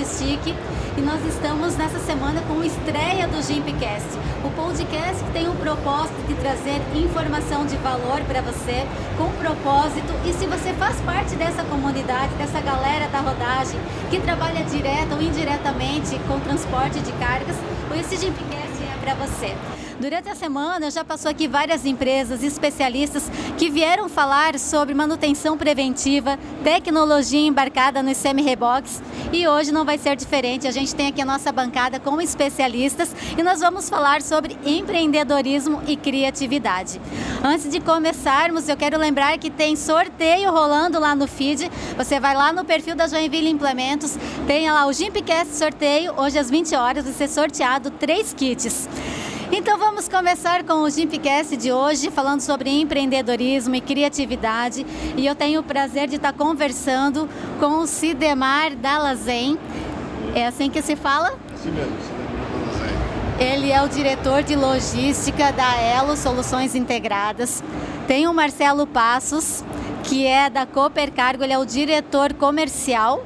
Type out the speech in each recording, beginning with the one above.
Logistic e nós estamos nessa semana com a estreia do Gimpcast, o podcast que tem o propósito de trazer informação de valor para você, com propósito. E se você faz parte dessa comunidade, dessa galera da rodagem, que trabalha direta ou indiretamente com transporte de cargas, esse Gimpcast é para você. Durante a semana já passou aqui várias empresas especialistas que vieram falar sobre manutenção preventiva, tecnologia embarcada nos semi-reboques, e hoje não vai ser diferente. A gente tem aqui a nossa bancada com especialistas e nós vamos falar sobre empreendedorismo e criatividade. Antes de começarmos, eu quero lembrar que tem sorteio rolando lá no feed. Você vai lá no perfil da Joinville Implementos, tem lá o Gimpcast sorteio, hoje às 20 horas vai ser sorteado 3 kits. Então vamos começar com o Gimpcast de hoje, falando sobre empreendedorismo e criatividade. E eu tenho o prazer de estar conversando com o Sidemar Dalazen. É assim que se fala? Sim mesmo, Sidemar Dalazen. Ele é o diretor de logística da Elo Soluções Integradas. Tem o Marcelo Passos, que é da Cooper Cargo, ele é o diretor comercial.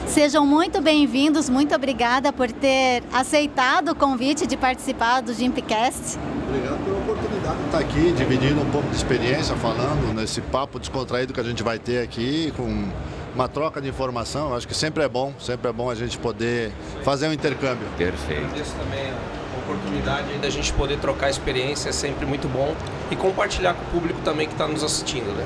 Sejam muito bem-vindos, muito obrigada por ter aceitado o convite de participar do Gimpcast. Obrigado pela oportunidade de estar aqui, dividindo um pouco de experiência, falando nesse papo descontraído que a gente vai ter aqui, com uma troca de informação. Eu acho que sempre é bom a gente poder fazer um intercâmbio. Perfeito. Agradeço também a oportunidade da gente poder trocar experiência, é sempre muito bom, e compartilhar com o público também que está nos assistindo, né?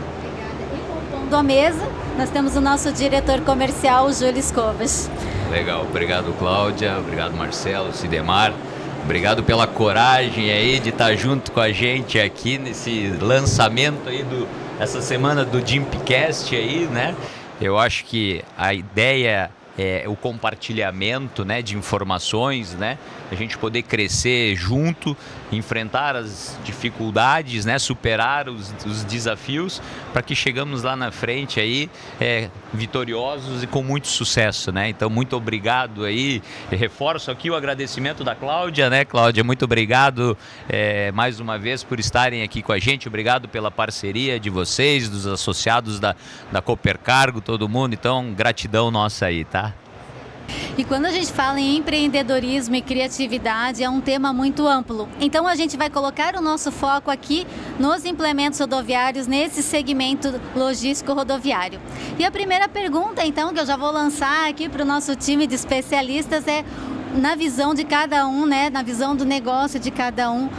À mesa, nós temos o nosso diretor comercial, o Júlio Escovas. Legal, obrigado Cláudia, obrigado Marcelo, Sidemar, obrigado pela coragem aí de estar junto com a gente aqui nesse lançamento aí essa semana do Gimpcast aí, né? Eu acho que a ideia é o compartilhamento, né, de informações, né? A gente poder crescer junto, enfrentar as dificuldades, né, superar os desafios, para que chegamos lá na frente aí vitoriosos e com muito sucesso, né? Então, muito obrigado aí. Eu reforço aqui o agradecimento da Cláudia, né, Cláudia? Muito obrigado mais uma vez por estarem aqui com a gente. Obrigado pela parceria de vocês, dos associados da Cooper Cargo, todo mundo. Então, gratidão nossa aí, tá? E quando a gente fala em empreendedorismo e criatividade, é um tema muito amplo. Então a gente vai colocar o nosso foco aqui nos implementos rodoviários, nesse segmento logístico rodoviário. E a primeira pergunta, então, que eu já vou lançar aqui para o nosso time de especialistas é na visão de cada um, né? Na visão do negócio de cada um.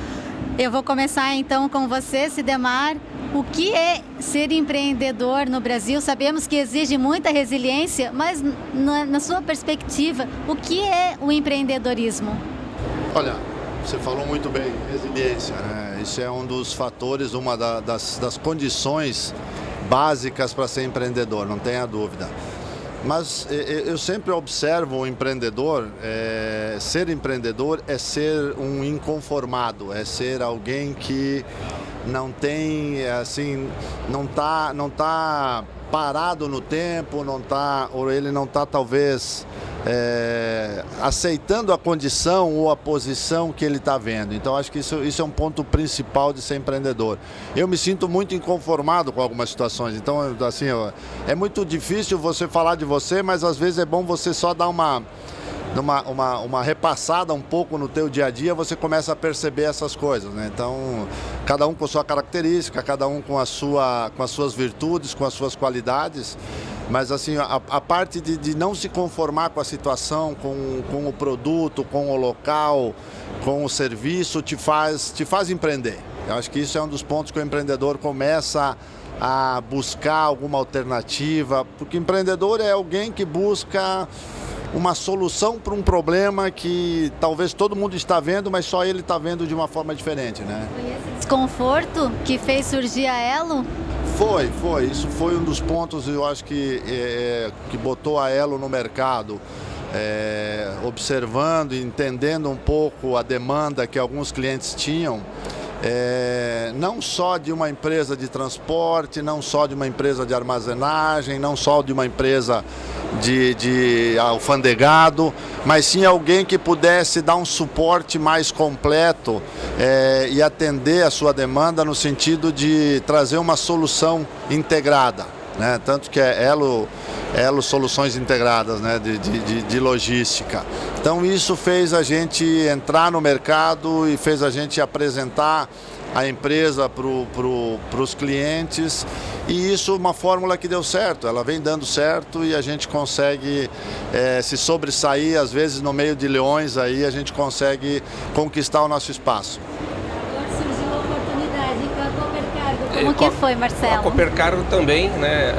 Eu vou começar então com você, Sidemar. O que é ser empreendedor no Brasil? Sabemos que exige muita resiliência, mas na sua perspectiva, o que é o empreendedorismo? Olha, você falou muito bem, resiliência, né? Isso é um dos fatores, uma das condições básicas para ser empreendedor, não tenha dúvida. Mas eu sempre observo o empreendedor, ser empreendedor é ser um inconformado, é ser alguém que não tem, assim, não tá parado no tempo, ou ele não está talvez aceitando a condição ou a posição que ele está vendo. Então acho que isso é um ponto principal de ser empreendedor. Eu me sinto muito inconformado com algumas situações, então assim, é muito difícil você falar de você, mas às vezes é bom você só dar uma repassada um pouco no teu dia a dia, você começa a perceber essas coisas, né? Então, cada um com a sua característica, cada um com as suas virtudes, com as suas qualidades, mas assim, a parte de não se conformar com a situação, com o produto, com o local, com o serviço, te faz empreender. Eu acho que isso é um dos pontos que o empreendedor começa a buscar alguma alternativa, porque empreendedor é alguém que busca uma solução para um problema que talvez todo mundo está vendo, mas só ele está vendo de uma forma diferente, né? Foi esse desconforto que fez surgir a Elo? Foi. Isso foi um dos pontos, eu acho que botou a Elo no mercado. Observando e entendendo um pouco a demanda que alguns clientes tinham, não só de uma empresa de transporte, não só de uma empresa de armazenagem, não só de uma empresa de alfandegado, mas sim alguém que pudesse dar um suporte mais completo e atender a sua demanda no sentido de trazer uma solução integrada. né? Tanto que é Elo Soluções Integradas, né? de logística. Então isso fez a gente entrar no mercado e fez a gente apresentar a empresa para os clientes, e isso é uma fórmula que deu certo, ela vem dando certo e a gente consegue se sobressair, às vezes no meio de leões aí a gente consegue conquistar o nosso espaço. Agora surgiu a oportunidade com a Coopercargo. Como que foi, Marcelo? A Coopercargo também, né,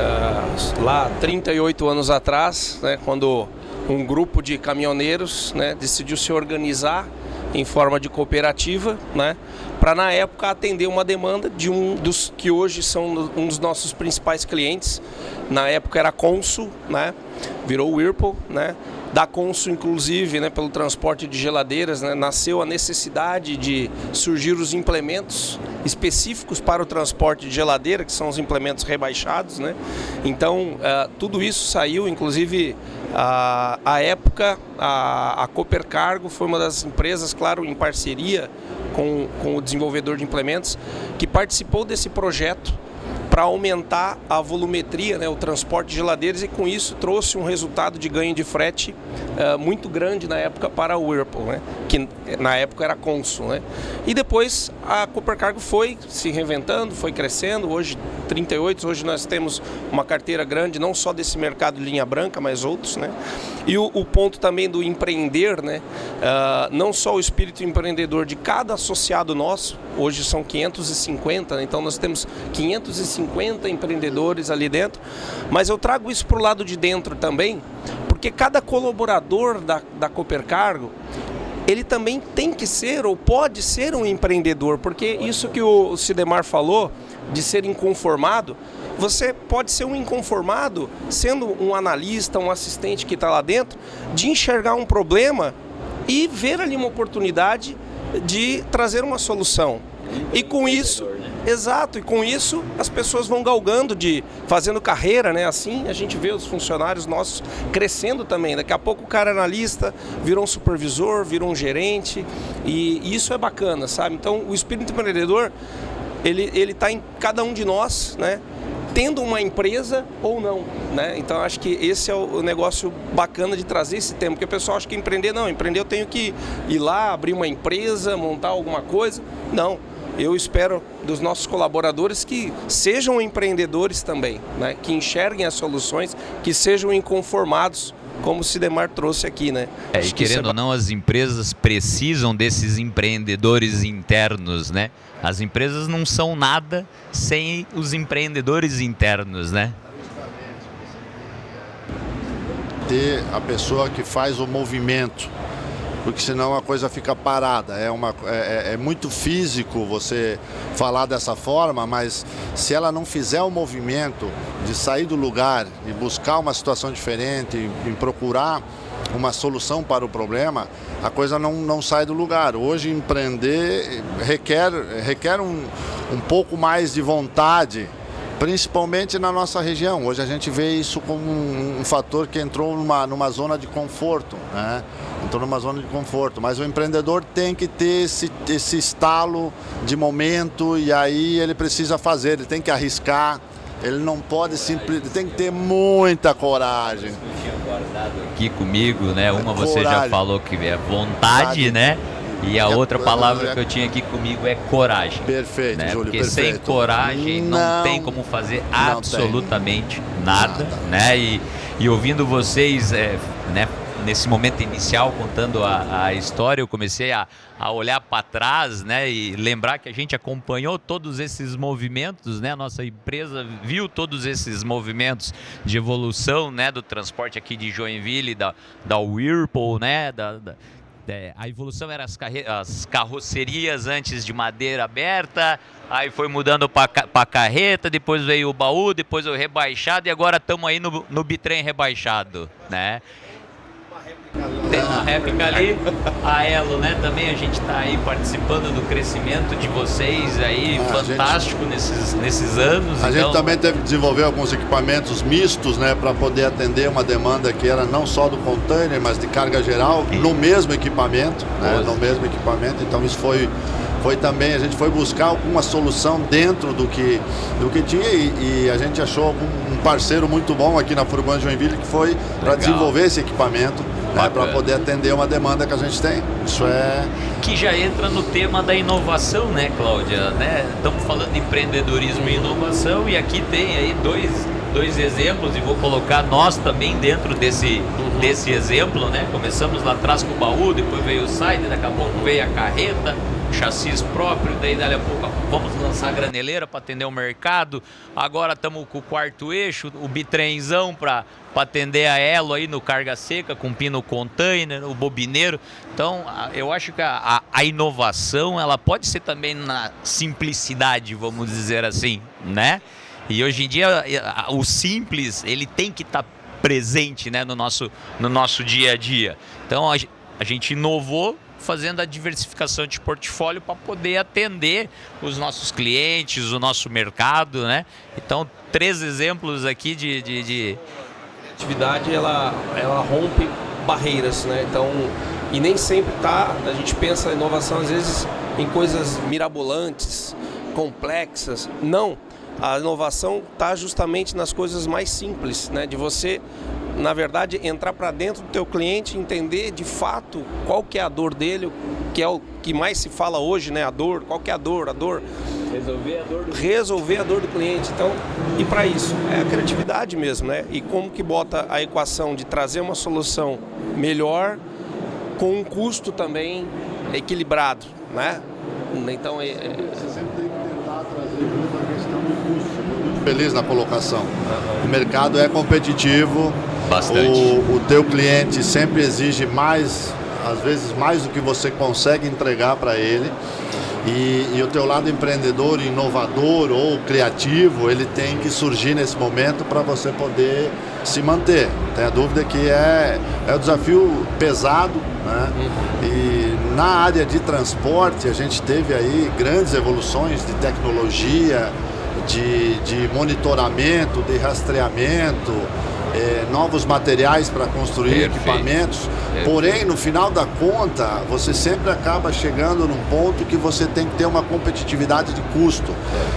lá 38 anos atrás, né, quando um grupo de caminhoneiros, né, decidiu se organizar em forma de cooperativa, né, para na época atender uma demanda de um dos que hoje são um dos nossos principais clientes. Na época era a Consul, né, virou Whirlpool, né. Da Consul, inclusive, né, pelo transporte de geladeiras, né, nasceu a necessidade de surgir os implementos específicos para o transporte de geladeira, que são os implementos rebaixados, né. Então, tudo isso saiu, inclusive, à época, a Coopercargo foi uma das empresas, claro, em parceria com o desenvolvedor de implementos, que participou desse projeto para aumentar a volumetria, né, o transporte de geladeiras, e com isso trouxe um resultado de ganho de frete muito grande na época para o Whirlpool, né, que na época era Consul, né. E depois a Coopercargo foi se reinventando, foi crescendo, hoje 38, hoje nós temos uma carteira grande, não só desse mercado de linha branca, mas outros, né. E o ponto também do empreender, né, não só o espírito empreendedor de cada associado nosso, hoje são 550, né, então nós temos 550 empreendedores ali dentro, mas eu trago isso para o lado de dentro também, porque cada colaborador da Coopercargo, ele também tem que ser ou pode ser um empreendedor, porque isso que o Sidemar falou, de ser inconformado, você pode ser um inconformado sendo um analista, um assistente que está lá dentro, de enxergar um problema e ver ali uma oportunidade de trazer uma solução. E com isso, exato, e com isso as pessoas vão galgando, fazendo carreira, né? Assim a gente vê os funcionários nossos crescendo também. Daqui a pouco o cara analista virou um supervisor, virou um gerente, e isso é bacana, sabe? Então o espírito empreendedor, ele está em cada um de nós, né? Tendo uma empresa ou não, né? Então acho que esse é o negócio bacana de trazer esse tema, porque o pessoal acha que empreender eu tenho que ir lá, abrir uma empresa, montar alguma coisa. Não, eu espero dos nossos colaboradores que sejam empreendedores também, né? Que enxerguem as soluções, que sejam inconformados, como o Sidemar trouxe aqui, né? E querendo ou não, as empresas precisam desses empreendedores internos, né? As empresas não são nada sem os empreendedores internos, né? Ter a pessoa que faz o movimento, porque senão a coisa fica parada. É muito físico você falar dessa forma, mas se ela não fizer o movimento de sair do lugar e buscar uma situação diferente, e procurar uma solução para o problema, a coisa não sai do lugar. Hoje empreender requer um pouco mais de vontade, principalmente na nossa região. Hoje a gente vê isso como um fator que entrou numa zona de conforto, né? Entrou numa zona de conforto, mas o empreendedor tem que ter esse estalo de momento, e aí ele precisa fazer, ele tem que arriscar, ele não pode simplesmente, tem que ter muita coragem. Aqui comigo, né? Uma você já falou que é vontade, né? E a outra palavra que eu tinha aqui comigo é coragem. Perfeito, né? Júlio, porque perfeito. sem coragem não tem como fazer absolutamente nada, né? E ouvindo vocês, né? Nesse momento inicial, contando a história, eu comecei a olhar para trás, né, e lembrar que a gente acompanhou todos esses movimentos, né, a nossa empresa viu todos esses movimentos de evolução, né, do transporte aqui de Joinville, da Whirlpool, né, a evolução era as carrocerias antes de madeira aberta, aí foi mudando para carreta, depois veio o baú, depois o rebaixado, e agora estamos aí no bitrem rebaixado, né. Tem uma réplica ali, a Elo, né? Também a gente está aí participando do crescimento de vocês aí, fantástico nesses anos. A gente também teve que desenvolver alguns equipamentos mistos, né? Para poder atender uma demanda que era não só do container, mas de carga geral, no mesmo equipamento, né? No mesmo equipamento. Então isso foi a gente foi buscar alguma solução dentro do que tinha e a gente achou um parceiro muito bom aqui na Furgões Joinville que foi para desenvolver esse equipamento, né, para poder atender uma demanda que a gente tem. Isso é... Que já entra no tema da inovação, né, Cláudia? Né? Estamos falando de empreendedorismo e inovação e aqui tem aí dois exemplos e vou colocar nós também dentro desse exemplo, né? Começamos lá atrás com o baú, depois veio o side, daqui a pouco veio a carreta, chassis próprio, daí dali a pouco vamos lançar a graneleira para atender o mercado, agora estamos com o quarto eixo, o bitrenzão para atender a Elo aí no carga seca, com pino container, o bobineiro. Então eu acho que a inovação ela pode ser também na simplicidade, vamos dizer assim, né? E hoje em dia o simples ele tem que estar presente, né, no nosso dia a dia. Então a gente inovou fazendo a diversificação de portfólio para poder atender os nossos clientes, o nosso mercado, né? Então 3 exemplos aqui de atividade ela rompe barreiras, né? Então, e nem sempre a gente pensa a inovação às vezes em coisas mirabolantes, complexas. Não, a inovação está justamente nas coisas mais simples, né? De você, na verdade, entrar para dentro do teu cliente, entender de fato qual que é a dor dele, que é o que mais se fala hoje, né? A dor, qual que é a dor? Resolver a dor do cliente. Então, e para isso, é a criatividade mesmo, né? E como que bota a equação de trazer uma solução melhor com um custo também equilibrado, né? Então, Você sempre tem que tentar trazer junto a questão do custo. Você foi muito feliz na colocação. O mercado é competitivo. Bastante. O teu cliente sempre exige mais, às vezes mais do que você consegue entregar para ele. E o teu lado empreendedor, inovador ou criativo, ele tem que surgir nesse momento para você poder se manter. Não tem a dúvida que é um desafio pesado, né? E na área de transporte a gente teve aí grandes evoluções de tecnologia, de monitoramento, de rastreamento, novos materiais para construir equipamentos. Porém, no final da conta, você sempre acaba chegando num ponto que você tem que ter uma competitividade de custo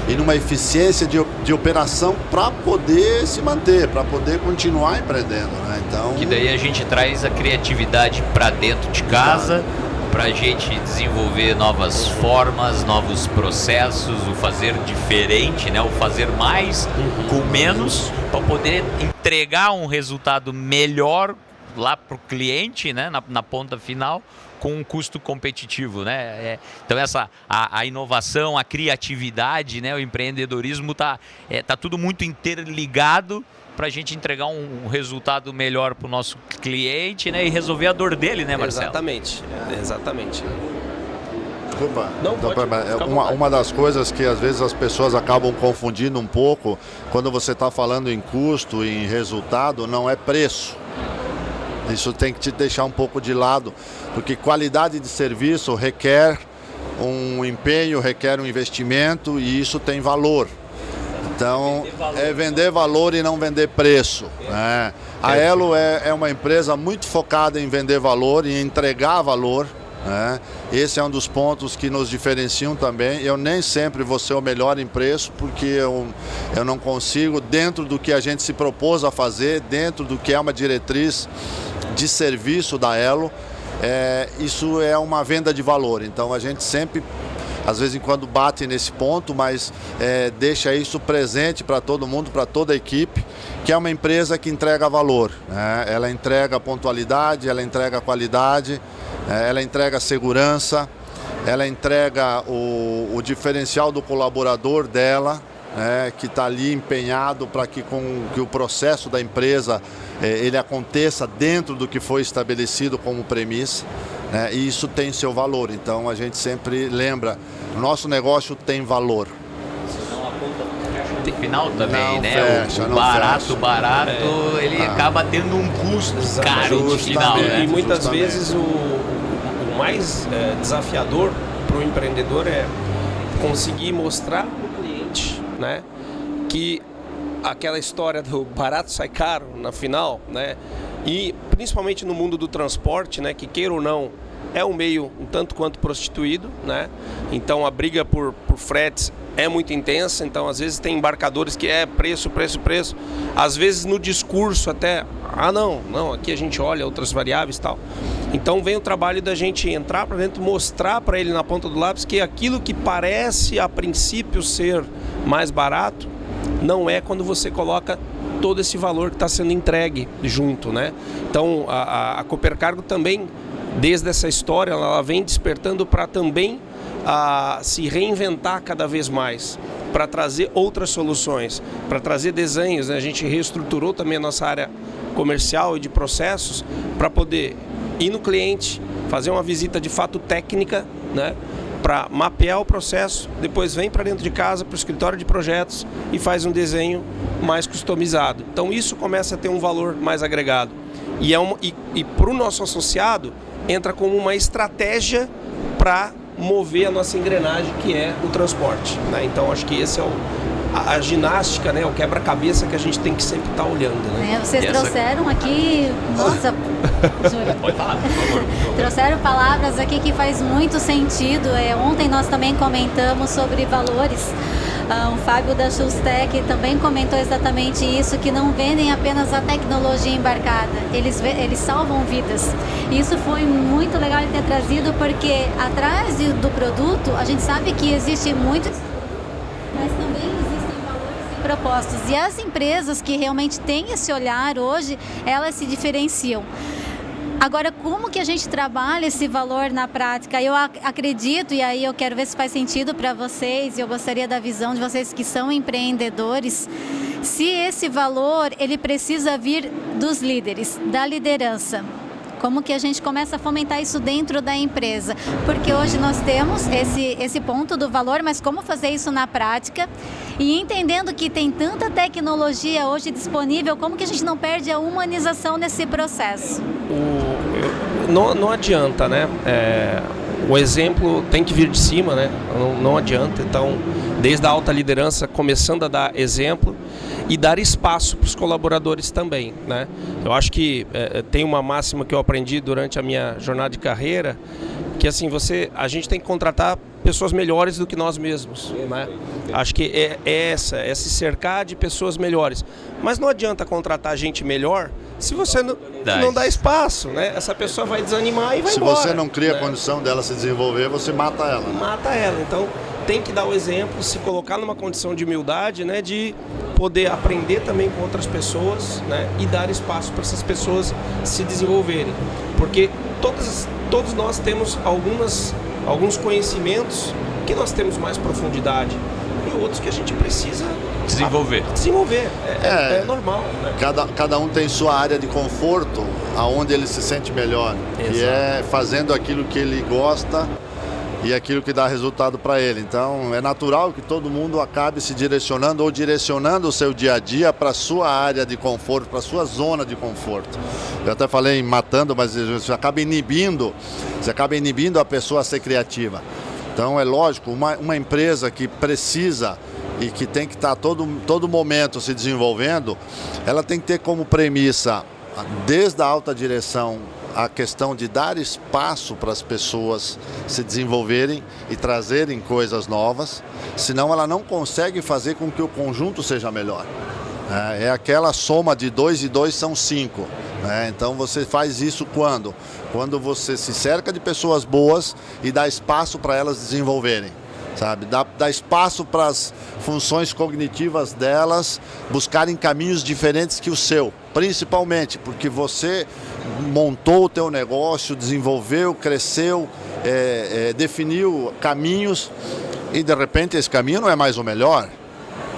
e numa eficiência de operação para poder se manter, para poder continuar empreendendo, né? Então, que daí a gente traz a criatividade para dentro de casa, para a gente desenvolver novas formas, novos processos, o fazer diferente, né? O fazer mais com menos, para poder entregar um resultado melhor lá para o cliente, né? Na ponta final, com um custo competitivo, né? Então a inovação, a criatividade, né? O empreendedorismo tá tudo muito interligado para a gente entregar um resultado melhor para o nosso cliente, né? E resolver a dor dele, né, Marcelo? Exatamente. Desculpa. Não, pode, uma das coisas que às vezes as pessoas acabam confundindo um pouco quando você está falando em custo, em resultado, não é preço. Isso tem que te deixar um pouco de lado, porque qualidade de serviço requer um empenho, requer um investimento e isso tem valor. Então, é vender valor e não vender preço, né? A Elo é uma empresa muito focada em vender valor e entregar valor, né? Esse é um dos pontos que nos diferenciam também. Eu nem sempre vou ser o melhor em preço, porque eu não consigo, dentro do que a gente se propôs a fazer, dentro do que é uma diretriz de serviço da Elo, isso é uma venda de valor. Então, a gente sempre, às vezes em quando bate nesse ponto, mas deixa isso presente para todo mundo, para toda a equipe, que é uma empresa que entrega valor, né? Ela entrega pontualidade, ela entrega qualidade, ela entrega segurança, ela entrega o diferencial do colaborador dela, que está ali empenhado para que o processo da empresa ele aconteça dentro do que foi estabelecido como premissa. E isso tem seu valor, então a gente sempre lembra, nosso negócio tem valor. Senão a conta fecha no final também, não né? Fecha, o barato, ele acaba tendo um custo caro de final, né? E muitas vezes o mais desafiador para o empreendedor é conseguir mostrar para o cliente, né, que aquela história do barato sai caro na final, né? E principalmente no mundo do transporte, né, que queira ou não, é um meio um tanto quanto prostituído, né? Então a briga por fretes é muito intensa, então às vezes tem embarcadores que preço. Às vezes no discurso até, não, aqui a gente olha outras variáveis e tal. Então vem o trabalho da gente entrar para dentro, mostrar para ele na ponta do lápis que aquilo que parece a princípio ser mais barato, não é quando você coloca todo esse valor que está sendo entregue junto, né? Então a Coopercargo também, desde essa história, ela vem despertando para também se reinventar cada vez mais, para trazer outras soluções, para trazer desenhos, né? A gente reestruturou também a nossa área comercial e de processos para poder ir no cliente, fazer uma visita de fato técnica, né? Para mapear o processo, depois vem para dentro de casa, para o escritório de projetos e faz um desenho mais customizado. Então isso começa a ter um valor mais agregado. E para o nosso associado, entra como uma estratégia para mover a nossa engrenagem, que é o transporte, né? Então acho que esse é a ginástica, né? O quebra-cabeça que a gente tem que sempre estar olhando, né? Vocês trouxeram aqui, nossa, Júlio, Pode falar, por favor. trouxeram palavras aqui que faz muito sentido. Ontem nós também comentamos sobre valores. O Fábio da Schultech também comentou exatamente isso, que não vendem apenas a tecnologia embarcada, eles salvam vidas. E isso foi muito legal de ter trazido, porque atrás do produto a gente sabe que existe muito, mas também existem valores e propósitos. E as empresas que realmente têm esse olhar hoje, elas se diferenciam. Agora, como que a gente trabalha esse valor na prática? Eu acredito, e aí eu quero ver se faz sentido para vocês, e eu gostaria da visão de vocês que são empreendedores, se esse valor, ele precisa vir dos líderes, da liderança. Como que a gente começa a fomentar isso dentro da empresa? Porque hoje nós temos esse ponto do valor, mas como fazer isso na prática? E entendendo que tem tanta tecnologia hoje disponível, como que a gente não perde a humanização nesse processo? Não adianta, né? O exemplo tem que vir de cima, né? Não adianta. Então, desde a alta liderança, começando a dar exemplo e dar espaço para os colaboradores também, né? Eu acho que tem uma máxima que eu aprendi durante a minha jornada de carreira, que assim, a gente tem que contratar pessoas melhores do que nós mesmos, né? Acho que é se cercar de pessoas melhores. Mas não adianta contratar gente melhor se você não dá espaço, né? Essa pessoa vai desanimar e vai embora. Se você não cria né? condição dela se desenvolver, você mata ela. Mata ela. Então, tem que dar o exemplo, se colocar numa condição de humildade, né? De poder aprender também com outras pessoas, né? E dar espaço para essas pessoas se desenvolverem. Porque todos nós temos alguns conhecimentos que nós temos mais profundidade e outros que a gente precisa desenvolver. É normal, né? Cada um tem sua área de conforto, aonde ele se sente melhor. Exato. Que é fazendo aquilo que ele gosta e aquilo que dá resultado para ele. Então é natural que todo mundo acabe se direcionando ou direcionando o seu dia a dia para a sua área de conforto, para a sua zona de conforto. Eu até falei matando, mas você acaba inibindo a pessoa a ser criativa. Então é lógico, uma empresa que precisa e que tem que estar todo momento se desenvolvendo, ela tem que ter como premissa, desde a alta direção, a questão de dar espaço para as pessoas se desenvolverem e trazerem coisas novas, senão ela não consegue fazer com que o conjunto seja melhor. É aquela soma de 2 e 2 são 5. Então você faz isso quando? Quando você se cerca de pessoas boas e dá espaço para elas desenvolverem. Sabe? Dá espaço para as funções cognitivas delas buscarem caminhos diferentes que o seu, principalmente porque você montou o teu negócio, desenvolveu, cresceu, definiu caminhos e de repente esse caminho não é mais o melhor.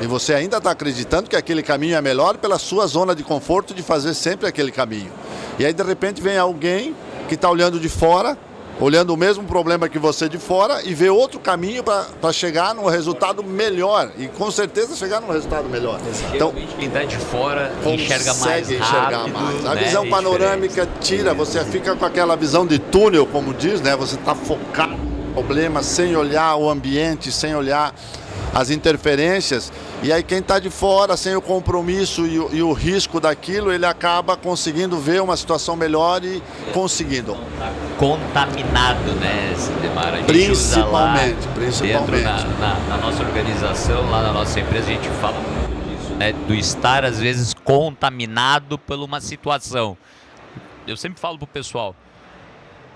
E você ainda está acreditando que aquele caminho é melhor pela sua zona de conforto de fazer sempre aquele caminho. E aí de repente vem alguém que está olhando de fora, olhando o mesmo problema que você de fora e vê outro caminho para chegar num resultado melhor. E com certeza chegar num resultado melhor. Então, quem está de fora enxerga mais rápido, mais. A visão panorâmica tira, você fica com aquela visão de túnel, como diz, né? Você está focado no problema, sem olhar o ambiente, sem olhar as interferências, e aí quem está de fora, sem o compromisso e o risco daquilo, ele acaba conseguindo ver uma situação melhor e conseguindo. Contaminado, né, Sidemar? A gente Principalmente. Dentro na nossa organização, lá na nossa empresa, a gente fala muito disso, né? Do estar, às vezes, contaminado por uma situação. Eu sempre falo pro pessoal,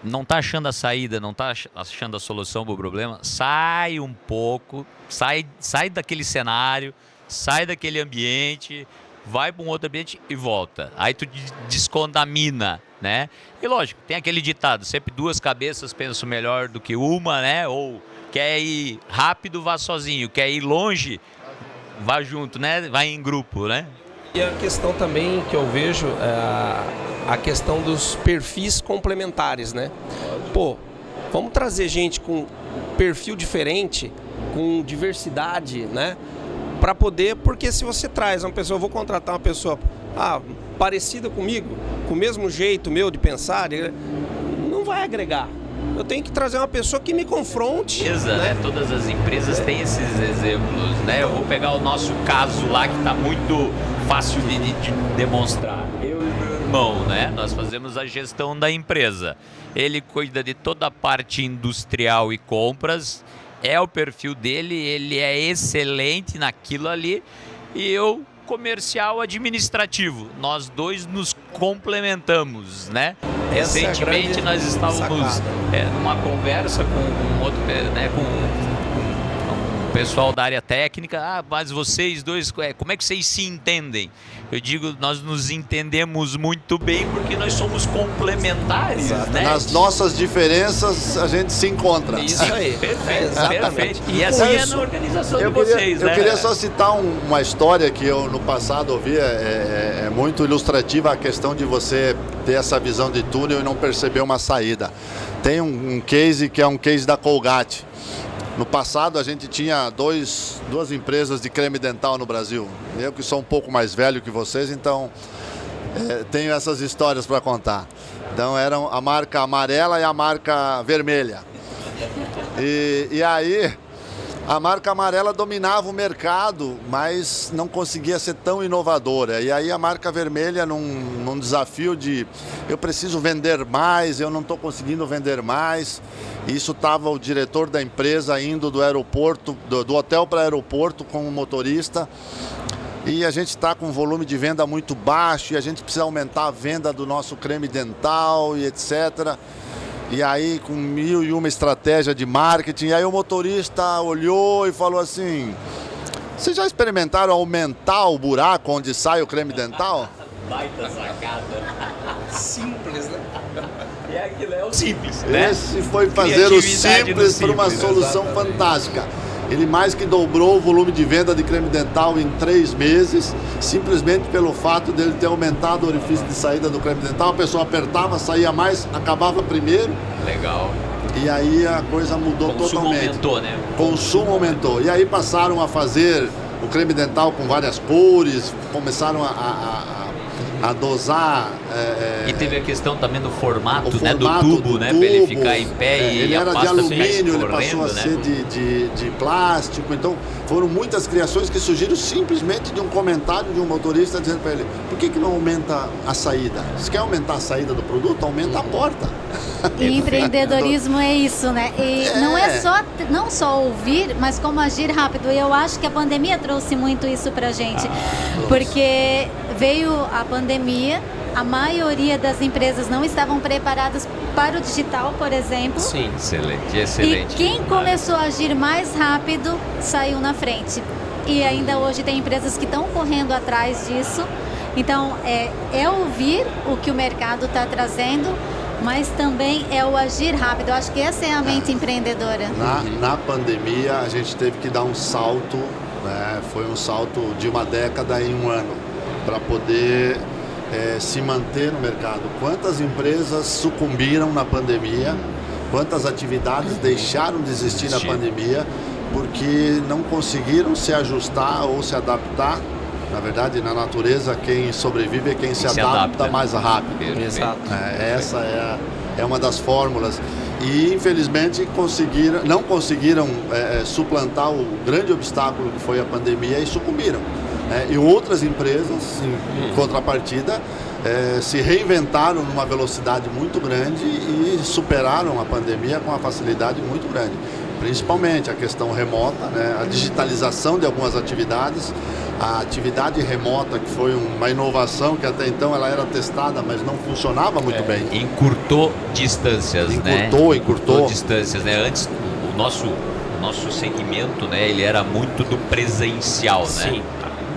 não tá achando a saída, não tá achando a solução pro problema, sai um pouco, sai daquele cenário, sai daquele ambiente, vai para um outro ambiente e volta. Aí tu descontamina, né? E lógico, tem aquele ditado, sempre duas cabeças pensam melhor do que uma, né? Ou quer ir rápido, vá sozinho, quer ir longe, vá junto, né? Vai em grupo, né? E a questão também que eu vejo é a questão dos perfis complementares, né? Pô, vamos trazer gente com perfil diferente, com diversidade, né? Para poder, porque se você traz uma pessoa, eu vou contratar uma pessoa parecida comigo, com o mesmo jeito meu de pensar, não vai agregar. Eu tenho que trazer uma pessoa que me confronte. Né? Todas as empresas têm esses exemplos, né? Eu vou pegar o nosso caso lá que está muito fácil de demonstrar. Eu e meu irmão, né? Nós fazemos a gestão da empresa. Ele cuida de toda a parte industrial e compras. É o perfil dele, ele é excelente naquilo ali. E eu, comercial administrativo. Nós dois nos complementamos, né? Recentemente nós estávamos numa conversa com um outro, né, com um pessoal da área técnica. Mas vocês dois, como é que vocês se entendem? Eu digo, nós nos entendemos muito bem porque nós somos complementares, né? Nas nossas diferenças a gente se encontra. Isso aí. Perfeito. E assim é na organização de vocês, né? Eu queria só citar uma história que eu no passado ouvi, é muito ilustrativa a questão de você ter essa visão de túnel e não perceber uma saída. Tem um case que é um case da Colgate. No passado a gente tinha duas empresas de creme dental no Brasil. Eu que sou um pouco mais velho que vocês, então tenho essas histórias para contar. Então eram a marca amarela e a marca vermelha. E aí a marca amarela dominava o mercado, mas não conseguia ser tão inovadora. E aí a marca vermelha, num desafio de eu preciso vender mais, eu não estou conseguindo vender mais. Isso estava o diretor da empresa indo do aeroporto, do hotel para o aeroporto com o motorista. E a gente está com um volume de venda muito baixo e a gente precisa aumentar a venda do nosso creme dental e etc. E aí com 1001 estratégia de marketing, e aí o motorista olhou e falou assim: vocês já experimentaram aumentar o buraco onde sai o creme dental? Baita sacada. Simples, né? E aquilo é o simples, né? Esse foi fazer o simples para uma solução fantástica. Ele mais que dobrou o volume de venda de creme dental em 3 meses, simplesmente pelo fato dele ter aumentado o orifício de saída do creme dental. A pessoa apertava, saía mais, acabava primeiro. Legal. E aí a coisa mudou totalmente. O consumo aumentou, né? Consumo aumentou. E aí passaram a fazer o creme dental com várias cores, começaram a dosar. E teve a questão também do formato, né, do tubo, né, para ele ficar em pé e ele a era de pasta alumínio, ele passou a né? ser de plástico. Então foram muitas criações que surgiram simplesmente de um comentário de um motorista dizendo para ele: por que não aumenta a saída? Se quer aumentar a saída do produto, aumenta a porta. E empreendedorismo é isso, né? E não só ouvir, mas como agir rápido. E eu acho que a pandemia trouxe muito isso pra gente. Porque veio a pandemia, a maioria das empresas não estavam preparadas para o digital, por exemplo. Sim, excelente. E quem começou a agir mais rápido saiu na frente. E ainda hoje tem empresas que estão correndo atrás disso. Então, é ouvir o que o mercado está trazendo, mas também é o agir rápido. Eu acho que essa é a mente empreendedora. Na pandemia, a gente teve que dar um salto, né? Foi um salto de uma década em um ano, para poder se manter no mercado. Quantas empresas sucumbiram na pandemia, quantas atividades deixaram de existir na pandemia, porque não conseguiram se ajustar ou se adaptar. Na verdade, na natureza, quem sobrevive é quem se adapta mais rápido. Exato. Essa é uma das fórmulas. e infelizmente não conseguiram suplantar o grande obstáculo que foi a pandemia e sucumbiram. E outras empresas, em contrapartida, se reinventaram numa velocidade muito grande e superaram a pandemia com uma facilidade muito grande. Principalmente a questão remota, né? A digitalização de algumas atividades, a atividade remota, que foi uma inovação que até então ela era testada, mas não funcionava muito bem. Encurtou distâncias, né? Encurtou distâncias, né? Antes, o nosso segmento, né, ele era muito do presencial, né? Sim.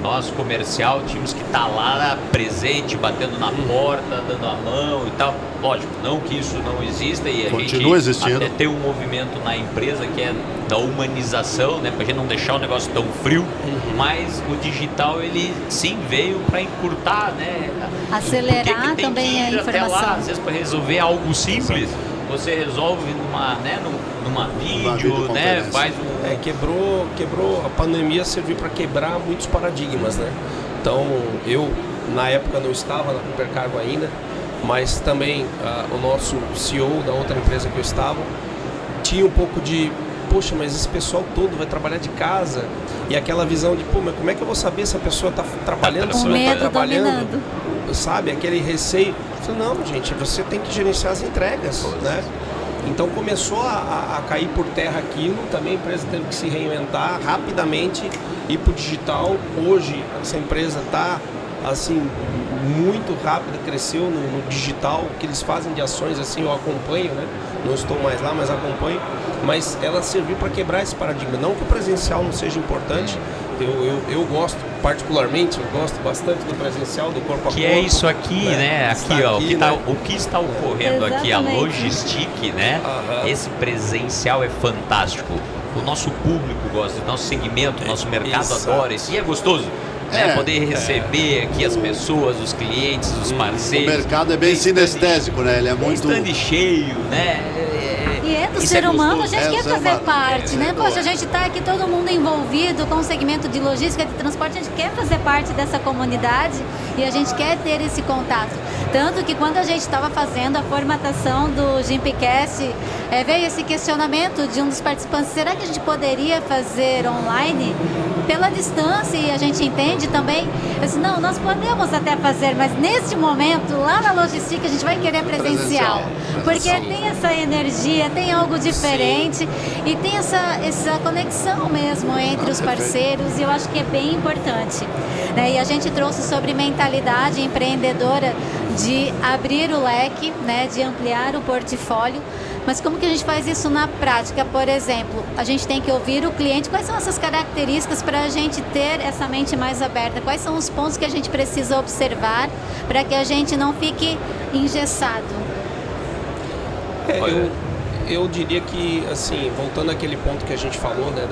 Nós, comercial, tínhamos que estar lá presente, batendo na porta, dando a mão e tal. Lógico, não que isso não exista e a Continua gente existindo. até tem um movimento na empresa que é da humanização, né? Pra gente não deixar o negócio tão frio, mas o digital, ele sim veio para encurtar, né? Acelerar Por que tem também que ir a até lá, informação. às vezes, para resolver algo simples, você resolve numa vídeo, né? videoconferência. Faz um... Quebrou, a pandemia serviu para quebrar muitos paradigmas, né? Então, eu, na época, não estava na Coopercargo ainda, mas também o nosso CEO da outra empresa que eu estava tinha um pouco de, poxa, mas esse pessoal todo vai trabalhar de casa, e aquela visão de, pô, mas como é que eu vou saber se a pessoa está trabalhando, O se não está medo trabalhando? dominando. Sabe, aquele receio. Eu falei, não, gente, você tem que gerenciar as entregas, né? Então começou a cair por terra aquilo, também a empresa teve que se reinventar rapidamente, ir para o digital. Hoje essa empresa está assim, muito rápida, cresceu no digital, o que eles fazem de ações, assim, eu acompanho, né? Não estou mais lá, mas acompanho. Mas ela serviu para quebrar esse paradigma. Não que o presencial não seja importante, eu gosto, particularmente, eu gosto bastante do presencial, do corpo a corpo. Que é isso aqui, né? Aqui, ó, né? o que está ocorrendo aqui, a Exatamente. Logistic, né? Esse presencial é fantástico. O nosso público gosta, o nosso segmento, o nosso mercado Exato. adora isso. E é gostoso, né? Poder receber aqui as pessoas, os clientes, os O parceiros. mercado é bem Tem sinestésico, né? Ele é muito... stand cheio, né? E é do Isso ser é humano, a gostoso. gente É, quer o ser fazer humano. parte, né? É, Poxa, a gente está aqui todo mundo envolvido com o segmento de logística, de transporte, a gente quer fazer parte dessa comunidade e a gente quer ter esse contato. Tanto que quando a gente estava fazendo a formatação do Gimpcast, veio esse questionamento de um dos participantes, será que a gente poderia fazer online pela distância? E a gente entende também, eu disse, não, nós podemos até fazer, mas nesse momento, lá na logística, a gente vai querer presencial. Porque tem essa energia, tem algo diferente e tem essa conexão mesmo entre os parceiros, e eu acho que é bem importante, né? E a gente trouxe sobre mentalidade empreendedora de abrir o leque, né? De ampliar o portfólio. Mas como que a gente faz isso na prática? Por exemplo, a gente tem que ouvir o cliente. Quais são essas características para a gente ter essa mente mais aberta? Quais são os pontos que a gente precisa observar para que a gente não fique engessado? Eu diria que, assim, voltando àquele ponto que a gente falou, né,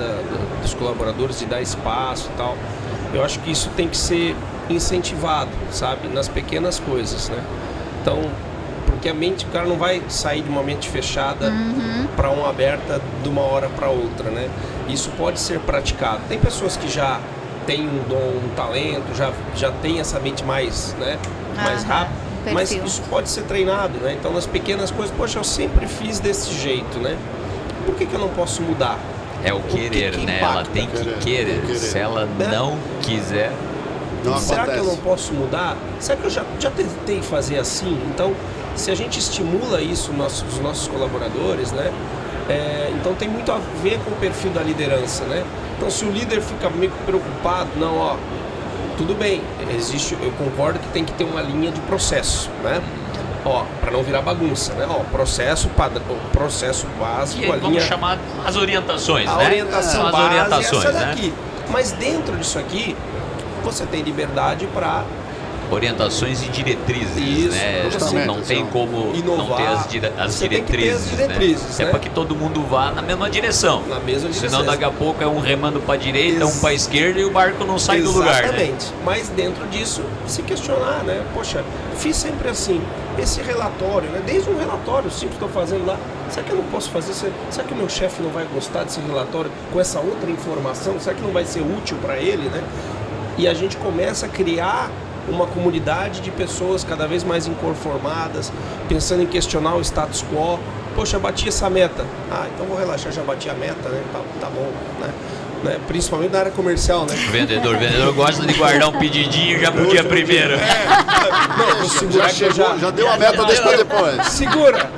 dos colaboradores, de dar espaço e tal, eu acho que isso tem que ser incentivado, sabe, nas pequenas coisas, né? Então, porque a mente, o cara não vai sair de uma mente fechada para uma aberta de uma hora para outra, né? Isso pode ser praticado. Tem pessoas que já têm um dom, um talento, já tem essa mente mais, né, mais rápida. Mas isso pode ser treinado, né? Então, nas pequenas coisas, poxa, eu sempre fiz desse jeito, né? Por que eu não posso mudar? É o querer, que né? impacta? Ela tem que querer. Se ela não quiser... Não Será acontece. que eu não posso mudar? Será que eu já tentei fazer assim? Então, se a gente estimula isso nos nossos colaboradores, né? Então tem muito a ver com o perfil da liderança, né? Então, se o líder fica meio preocupado, não, ó, tudo bem, eu concordo que tem que ter uma linha de processo, né? Ó, para não virar bagunça, né? Ó, processo básico, E aí, a vamos linha... chamar as orientações, A né? orientação As base orientações, é essa né? daqui. Mas dentro disso aqui, você tem liberdade para Orientações e diretrizes, Isso, né? justamente, Não tem como inovar. não ter as Você tem que ter diretrizes, as diretrizes, né? né? É para que todo mundo vá na mesma direção. na mesma direção. Senão daqui a pouco é um remando para a direita, um para a esquerda e o barco não sai do lugar, né? Exatamente. Mas dentro disso, se questionar, né? Poxa, fiz sempre assim. Esse relatório, né? Desde um relatório simples que estou fazendo lá, será que eu não posso fazer? Será que o meu chefe não vai gostar desse relatório com essa outra informação? Será que não vai ser útil para ele, né? E a gente começa a criar uma comunidade de pessoas cada vez mais inconformadas, pensando em questionar o status quo, Poxa, bati essa meta. Ah, então vou relaxar, já bati a meta, né? Tá bom, né? Principalmente na área comercial, né? Vendedor gosta de guardar um pedidinho já pro dia primeiro. Não, vou segurar que eu Já deu a meta, deixa pra depois. Segura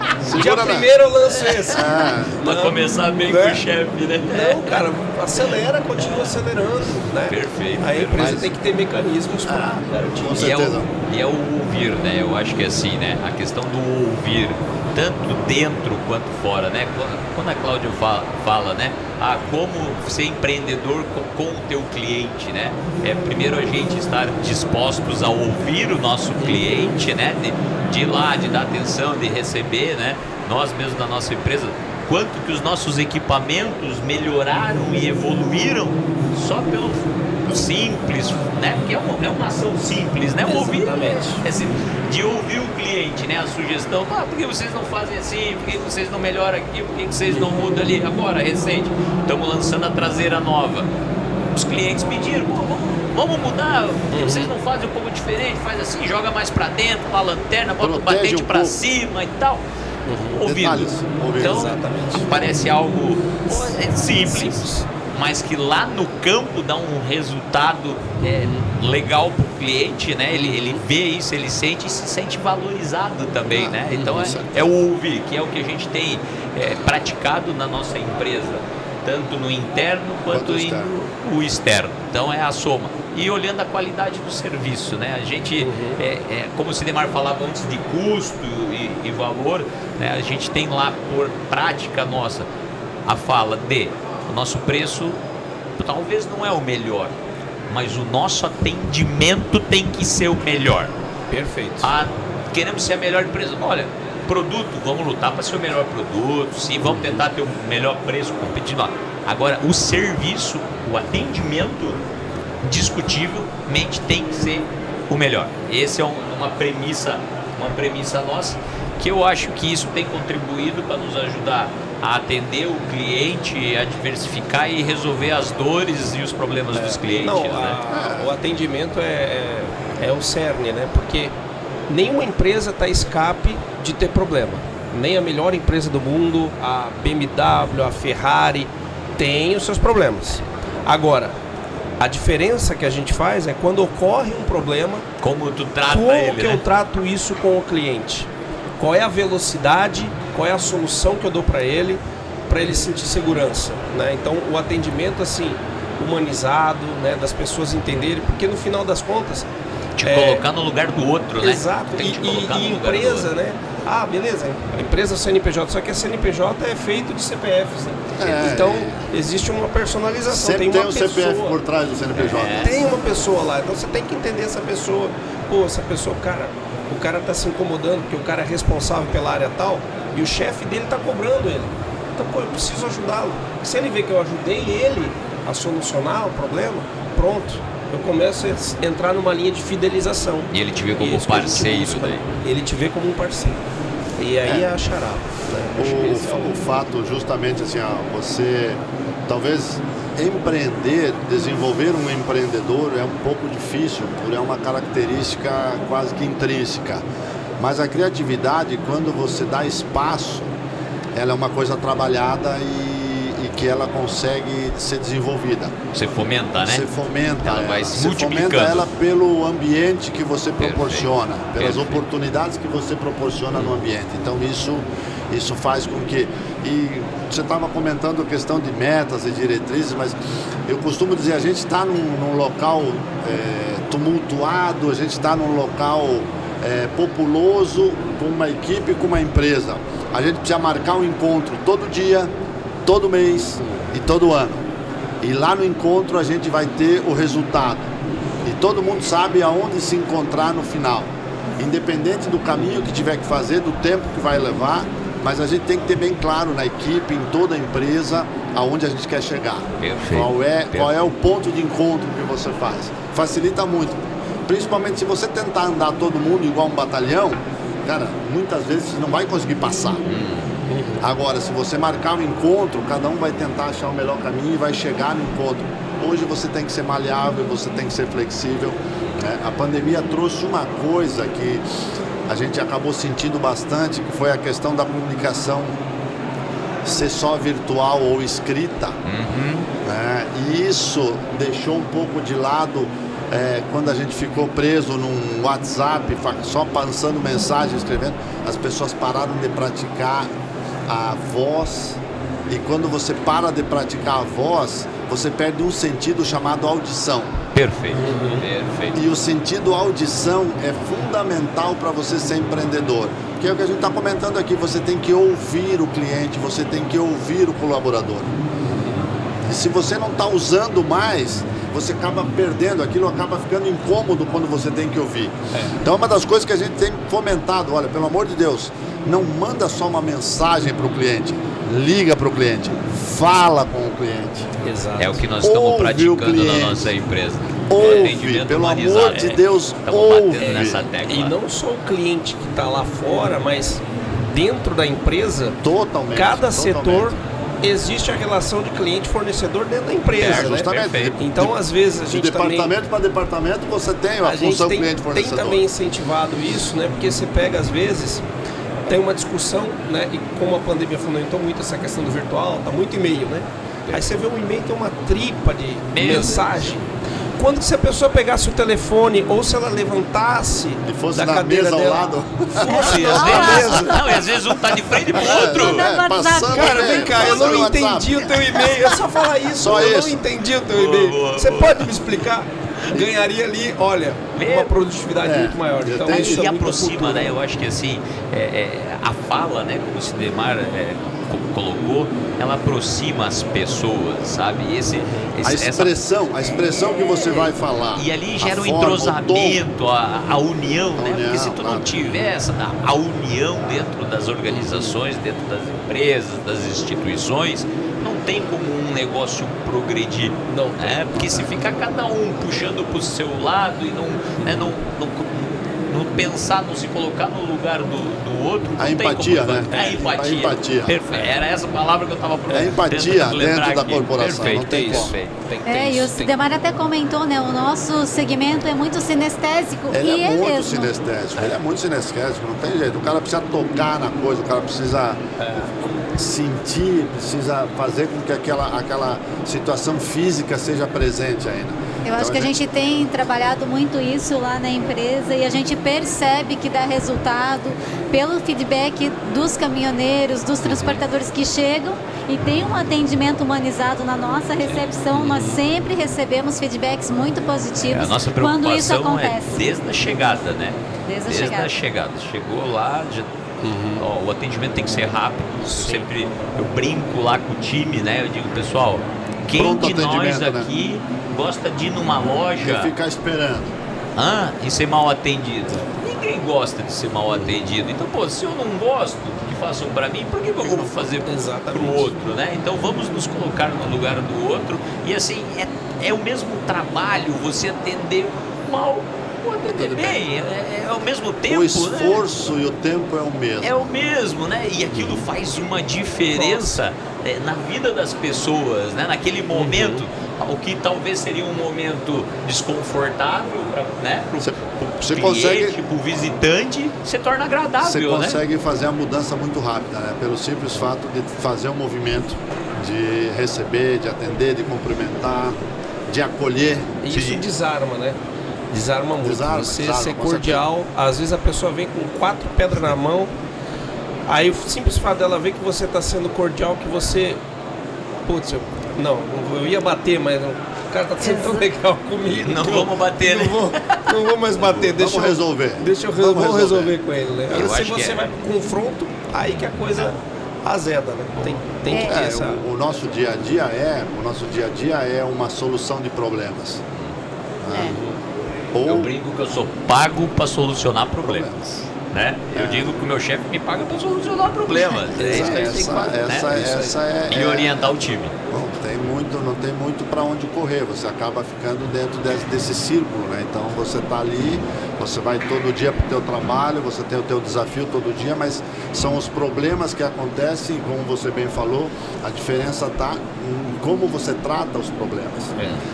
dia né? primeiro eu lanço esse. Pra começar bem com o chefe, né? Não, cara, acelera, continua acelerando, né? Perfeito. A empresa tem que ter mecanismos para garantir. Com certeza. E é o ouvir, né? Eu acho que é assim, né? A questão do ouvir, tanto dentro quanto fora, né? Quando a Cláudia fala, né? Como ser empreendedor com o teu cliente, né? Primeiro a gente estar dispostos a ouvir o nosso cliente, né? De ir lá, de dar atenção, de receber, né? Nós mesmos da nossa empresa, quanto que os nossos equipamentos melhoraram e evoluíram só pelo simples, né? Porque é uma ação simples, né? Ouvir, de ouvir o cliente, né? A sugestão, por que vocês não fazem assim? Por que vocês não melhoram aqui? Por que vocês não mudam ali? Agora, recente, estamos lançando a traseira nova. Os clientes pediram, vamos mudar, por que vocês não fazem um pouco diferente? Faz assim, joga mais pra dentro, a lanterna, bota o batente pra cima e tal. Ouvindo. Então, parece algo simples, mas que lá no campo dá um resultado legal para o cliente, né? Ele vê isso, ele sente e se sente valorizado também, né? Então é o ouvir, que é o que a gente tem praticado na nossa empresa, tanto no interno quanto no externo. Então é a soma. E olhando a qualidade do serviço, né? A gente, como o Sidemar falava antes de custo e valor, né? A gente tem lá por prática nossa a fala de o nosso preço talvez não é o melhor, mas o nosso atendimento tem que ser o melhor. Perfeito. Queremos ser a melhor empresa. Olha, produto, vamos lutar para ser o melhor produto, sim, vamos tentar ter o melhor preço competitivo. Agora, o serviço, o atendimento, discutivelmente tem que ser o melhor. Essa é uma premissa nossa, que eu acho que isso tem contribuído para nos ajudar a atender o cliente, a diversificar e resolver as dores e os problemas dos clientes. O atendimento é o cerne, né? Porque nenhuma empresa está escape de ter problema. Nem a melhor empresa do mundo, a BMW, a Ferrari, tem os seus problemas. Agora, a diferença que a gente faz é quando ocorre um problema, como tu trata ele, como que eu trato isso com o cliente? Qual é a velocidade, qual é a solução que eu dou para ele sentir segurança, né? Então o atendimento assim humanizado, né, das pessoas entenderem, porque no final das contas colocar no lugar do outro, né? Exato. E empresa, né? Beleza, a empresa CNPJ, só que a CNPJ é feito de CPFs, né? Então existe uma personalização. Sempre tem uma pessoa, CPF por trás do CNPJ. Tem uma pessoa lá, então você tem que entender essa pessoa. Essa pessoa, o cara tá se incomodando porque o cara é responsável pela área tal e o chefe dele tá cobrando ele. Então, eu preciso ajudá-lo. Se ele vê que eu ajudei ele a solucionar o problema, pronto. Eu começo a entrar numa linha de fidelização. E ele te vê como parceiro daí. Ele te vê como um parceiro. E aí é a charada. Né? O fato justamente assim, você talvez empreender, desenvolver um empreendedor é um pouco difícil, porque é uma característica quase que intrínseca. Mas a criatividade, quando você dá espaço, ela é uma coisa trabalhada e que ela consegue ser desenvolvida. Você fomenta, né? Você fomenta ela. Vai se multiplicando. Fomenta ela pelo ambiente que você proporciona, pelas oportunidades que você proporciona no ambiente. Então isso faz com que... E você estava comentando a questão de metas e diretrizes, mas eu costumo dizer, a gente está num local tumultuado, a gente está num local populoso, com uma equipe, com uma empresa. A gente precisa marcar um encontro todo dia, todo mês e todo ano. E lá no encontro a gente vai ter o resultado. E todo mundo sabe aonde se encontrar no final. Independente do caminho que tiver que fazer, do tempo que vai levar, mas a gente tem que ter bem claro na equipe, em toda a empresa, aonde a gente quer chegar. Perfeito. Qual é o ponto de encontro que você faz. Facilita muito. Principalmente se você tentar andar todo mundo igual um batalhão, cara, muitas vezes você não vai conseguir passar. Agora, se você marcar um encontro, cada um vai tentar achar o melhor caminho e vai chegar no encontro. Hoje você tem que ser maleável, você tem que ser flexível, né? A pandemia trouxe uma coisa que a gente acabou sentindo bastante, que foi a questão da comunicação ser só virtual ou escrita. Né? E isso deixou um pouco de lado quando a gente ficou preso num WhatsApp, só passando mensagem, escrevendo. As pessoas pararam de praticar a voz. E quando você para de praticar a voz, você perde um sentido chamado audição. Perfeito, perfeito. E o sentido audição é fundamental para você ser empreendedor. Que é o que a gente está comentando aqui. Você tem que ouvir o cliente, você tem que ouvir o colaborador. E se você não está usando mais, você acaba perdendo, aquilo acaba ficando incômodo quando você tem que ouvir. Então, uma das coisas que a gente tem fomentado, olha, pelo amor de Deus, não manda só uma mensagem para o cliente, liga para o cliente, fala com o cliente. Exato. É o que nós estamos praticando na nossa empresa. Ouve, pelo amor de Deus, ouve. Nessa tecla. E não só o cliente que está lá fora, mas dentro da empresa, Totalmente. cada totalmente. setor existe a relação de cliente-fornecedor dentro da empresa, né? Justamente. Perfeito. Então, às vezes, a De gente também... departamento para departamento, você tem a gente função tem cliente-fornecedor. também incentivado isso, né? Porque você pega, às vezes, tem uma discussão, né? E como a pandemia fundamentou muito essa questão do virtual, tá muito e-mail, né? Aí você vê um e-mail, tem uma tripa de mensagem. Quando se a pessoa pegasse o telefone ou se ela levantasse E fosse da na cadeira mesa ao dela, lado. fosse E às na vezes, mesa. não, e às vezes um tá de frente pro outro. Passando Cara, vem cá, eu passando não o WhatsApp. entendi o teu e-mail. É só falar isso, Só eu isso. não entendi o teu e-mail. boa, Você boa. pode me explicar? Ganharia ali, olha, uma produtividade muito maior. eu Então, tenho- isso E é muito aproxima, cultura. né? Eu acho que assim, a fala, né, como o Sidemar colocou, ela aproxima as pessoas, sabe? A expressão que você vai falar. E ali a gera um forma, o entrosamento, a união, né? união, Porque se tu não claro. tiver a união dentro das organizações, dentro das empresas, das instituições, não tem como um negócio progredir. Não né? Porque se ficar cada um puxando pro seu lado e não pensar, não se colocar no lugar do outro, não A tem empatia, como... né? A empatia. A empatia. Perfeito. Era essa palavra que eu estava É empatia dentro da corporação, Perfeito, não tem como. perfeito. Tem que ter E o isso, tem- Sidemar até comentou, né? O nosso segmento é muito sinestésico. Ele e é muito mesmo. sinestésico, ele é muito sinestésico, não tem jeito. O cara precisa tocar na coisa, o cara precisa sentir, precisa fazer com que aquela situação física seja presente ainda. Eu acho que a gente tem trabalhado muito isso lá na empresa e a gente percebe que dá resultado pelo feedback dos caminhoneiros, dos transportadores que chegam e tem um atendimento humanizado na nossa recepção. Nós sempre recebemos feedbacks muito positivos A nossa quando isso preocupação é acontece. desde a chegada, né? Desde a Desde chegada. a chegada. Chegou lá, ó, o atendimento tem que ser rápido. Eu brinco lá com o time, né? Eu digo, pessoal, quem Pronto de nós atendimento, aqui gosta de ir numa loja E ficar esperando. e ser mal atendido? Ninguém gosta de ser mal atendido. Então, pô, se eu não gosto do que façam pra mim, por que eu vou fazer Exatamente. pro outro, né? Então vamos nos colocar no lugar do outro. E assim, é o mesmo trabalho você atender mal ou atender bem. É ao mesmo tempo, O né? esforço e o tempo é o mesmo. É o mesmo, né? E aquilo faz uma diferença na vida das pessoas, né? Naquele momento, o que talvez seria um momento desconfortável para Você o consegue- cliente, para o visitante, se torna agradável, Você né? consegue fazer a mudança muito rápida, né? Pelo simples fato de fazer um movimento, de receber, de atender, de cumprimentar, de acolher. E isso desarma, né? Desarma muito. Desarma, Você desarma, ser com cordial, às vezes a pessoa vem com 4 pedras na mão, aí o simples fato dela ver que você está sendo cordial, que você... Putz, eu ia bater, mas o cara tá sendo tão legal comigo. Não que vamos bater, né? Não vou mais bater, deixa Vamos resolver. Deixa eu Vamos resolver com ele, né? Eu Se acho que você é. vai pro confronto, aí que a coisa azeda, né? Tem que ter essa... O nosso dia a dia é uma solução de problemas. Eu Ou brinco que eu sou pago para solucionar problemas. Né? Eu digo que o meu chefe me paga para solucionar problemas. É isso que a gente tem que fazer, essa né? é E orientar o time. Bom, não tem muito para onde correr, você acaba ficando dentro desse círculo, né? Então você está ali, você vai todo dia para o teu trabalho, você tem o teu desafio todo dia, mas são os problemas que acontecem, como você bem falou, a diferença está em como você trata os problemas,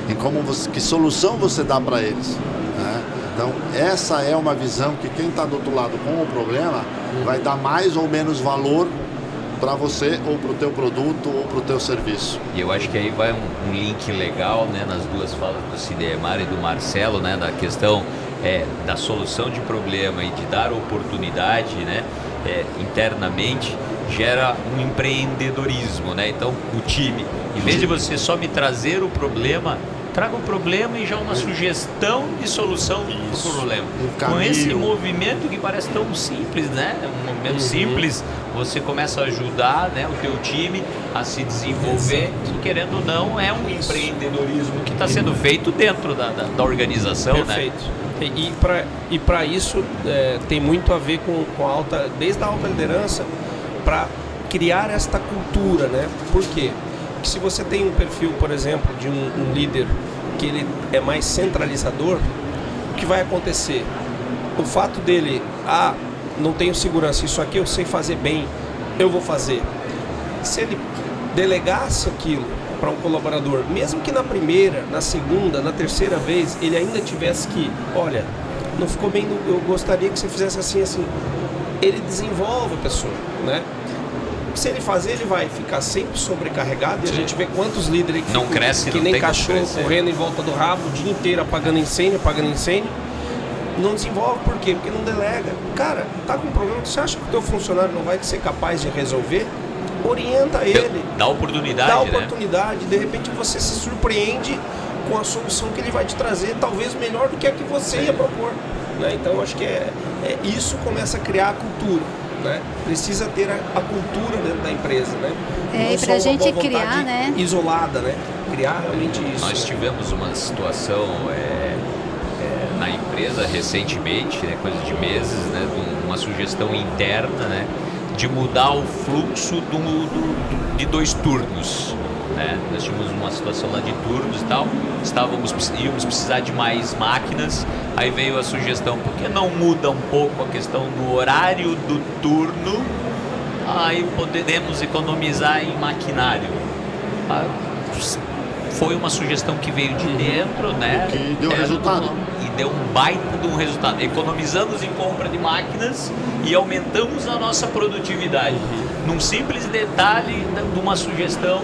em que solução você dá para eles, né? Então essa é uma visão que quem está do outro lado com o problema vai dar mais ou menos valor para você ou para o teu produto ou para o teu serviço. E eu acho que aí vai um link legal, né, nas duas falas do Sidemar e do Marcelo, né, da questão da solução de problema e de dar oportunidade, né, internamente, gera um empreendedorismo, né? Então o time, em vez de você só me trazer o problema, traga o problema e já uma sugestão de solução do problema. Com esse movimento que parece tão simples, né? Um movimento simples, você começa a ajudar, né, o teu time a se desenvolver, que querendo ou não é um empreendedorismo que está sendo feito dentro da organização. Perfeito. Né? E para isso tem muito a ver com desde a alta liderança, para criar esta cultura, né? Por quê? Porque se você tem um perfil, por exemplo, de um líder que ele é mais centralizador, o que vai acontecer? O fato dele, não tenho segurança, isso aqui eu sei fazer bem, eu vou fazer. Se ele delegasse aquilo para um colaborador, mesmo que na primeira, na segunda, na terceira vez, ele ainda tivesse que, olha, não ficou bem, eu gostaria que você fizesse assim, assim. Ele desenvolve a pessoa, né? Se ele fazer, ele vai ficar sempre sobrecarregado. E a gente vê quantos líderes que não cresce, que não nem tem cachorro correndo em volta do rabo o dia inteiro, apagando incêndio. Não desenvolve, por quê? Porque não delega. Cara, tá com um problema, você acha que o teu funcionário não vai ser capaz de resolver? Orienta ele. Dá oportunidade, Dá oportunidade, né? De repente você se surpreende com a solução que ele vai te trazer, talvez melhor do que a que você ia propor, né? Então acho que isso começa a criar a cultura, né? Precisa ter a cultura dentro da empresa, né? E pra gente criar, né? Isolada, né? Criar realmente isso. Nós tivemos uma situação na empresa recentemente, né, coisa de meses, né, uma sugestão interna, né, de mudar o fluxo de 2 turnos. Né? Nós tínhamos uma situação lá de turnos e tal, íamos precisar de mais máquinas, aí veio a sugestão, por que não muda um pouco a questão do horário do turno, aí podemos economizar em maquinário. Foi uma sugestão que veio de dentro, né? Que deu resultado. E deu um baita de um resultado. Economizamos em compra de máquinas e aumentamos a nossa produtividade. Num simples detalhe de uma sugestão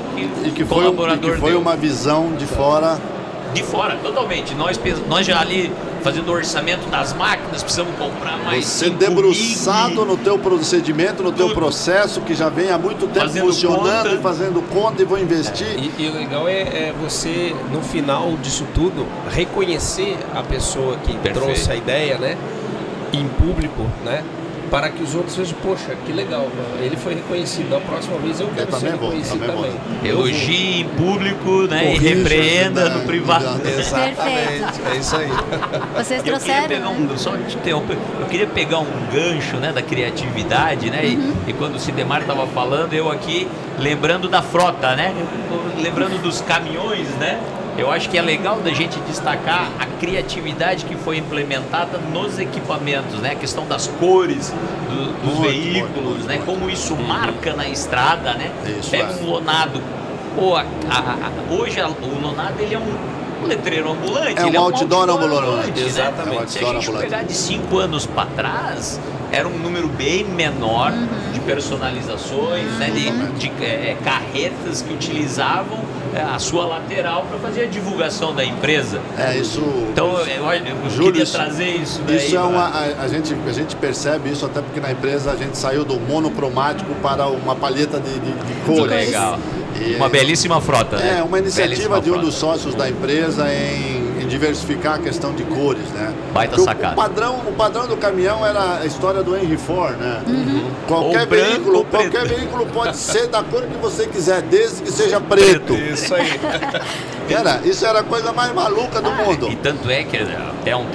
que o colaborador foi deu. Uma visão de fora. De fora, totalmente. Nós já ali fazendo o orçamento das máquinas, precisamos comprar mais. Você debruçado no teu procedimento, no teu processo, que já vem há muito tempo fazendo funcionando, conta. Fazendo conta e vou investir. E o legal é você, no final disso tudo, reconhecer a pessoa que trouxe a ideia, né? Em público, né? Para que os outros vejam, poxa, que legal, ele foi reconhecido. Da próxima vez eu quero ser reconhecido também. Elogie em público, né? Corrija, e repreenda no privado. Exatamente, é isso aí. Vocês trouxeram... Eu queria pegar um gancho, né, da criatividade, né? E quando o Sidemar estava falando, eu aqui lembrando da frota, né? Lembrando dos caminhões, né? Eu acho que é legal da gente destacar a criatividade que foi implementada nos equipamentos, né? A questão das cores dos veículos, né? Como isso marca na estrada, né? Pega um lonado. Hoje o lonado ele é um letreiro ambulante. É um outdoor ambulante. Exatamente. Né? Se a gente pegar de 5 anos para trás, era um número bem menor de personalizações, né? de carretas que utilizavam a sua lateral para fazer a divulgação da empresa. Isso. Então eu Júlio, queria trazer isso. Isso a gente percebe isso até porque na empresa a gente saiu do monocromático para uma palheta de cores. Legal. Uma belíssima frota, né? Uma iniciativa de um dos sócios da empresa em diversificar a questão de cores, né? Baita sacada. O padrão do caminhão era a história do Henry Ford, né? Qualquer veículo pode ser da cor que você quiser, desde que seja preto. Isso aí. Isso era a coisa mais maluca do mundo. E tanto é que até um